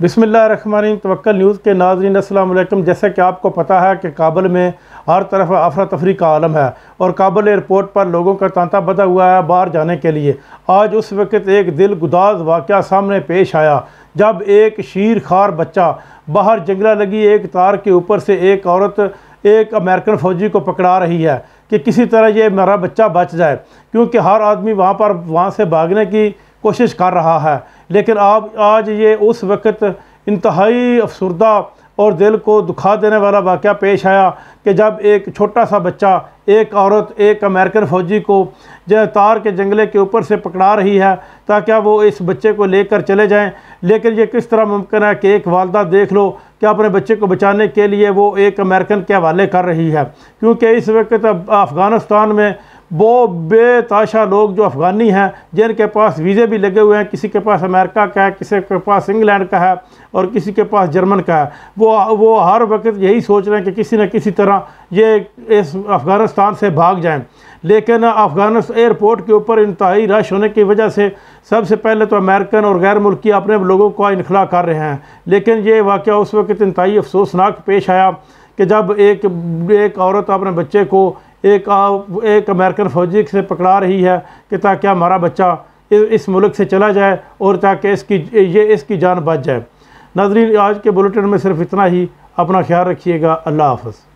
बिस्मिल्लाहिर्रहमानिर्रहीम। तवक्कल न्यूज़ के नाज़रीन अस्सलाम वालेकुम। जैसा कि आपको पता है कि काबुल में हर तरफ अफरा तफरी का आलम है और काबुल एयरपोर्ट पर लोगों का तांता बंधा हुआ है बाहर जाने के लिए। आज उस वक्त एक दिल गुदाज वाक़या सामने पेश आया जब एक शीर खार बच्चा बाहर जंगला लगी एक तार के ऊपर से एक औरत एक अमेरिकन फ़ौजी को पकड़ा रही है कि किसी तरह ये मेरा बच्चा बच जाए, क्योंकि हर आदमी वहाँ से भागने की कोशिश कर रहा है। लेकिन आज ये उस वक्त इंतहाई अफसरदा और दिल को दुखा देने वाला वाक़या पेश आया कि जब एक छोटा सा बच्चा एक औरत एक अमेरिकन फ़ौजी को जो तार के जंगले के ऊपर से पकड़ा रही है ताकि वो इस बच्चे को लेकर चले जाएं। लेकिन ये किस तरह मुमकिन है कि एक वालदा देख लो कि अपने बच्चे को बचाने के लिए वो एक अमेरिकन के हवाले कर रही है, क्योंकि इस वक्त अफ़गानिस्तान में वो बेताशा लोग जो अफ़गानी हैं जिनके पास वीज़े भी लगे हुए हैं, किसी के पास अमेरिका का है, किसी के पास इंग्लैंड का है और किसी के पास जर्मन का है, वो हर वक्त यही सोच रहे हैं कि किसी न किसी तरह ये इस अफ़गानिस्तान से भाग जाएं। लेकिन अफ़गानिस्तान एयरपोर्ट के ऊपर इंतहाई रश होने की वजह से सबसे पहले तो अमेरिकन और गैर मुल्की अपने लोगों को इनखला कर रहे हैं। लेकिन ये वाक़या उस वक्त इंतहाई अफसोसनाक पेश आया कि जब एक औरत अपने बच्चे को एक अमेरिकन फ़ौजी से पकड़ा रही है कि ताकि हमारा बच्चा इस मुल्क से चला जाए और ताकि इसकी जान बच जाए। नाज़रीन, आज के बुलेटिन में सिर्फ इतना ही। अपना ख्याल रखिएगा। अल्लाह हाफ़िज़।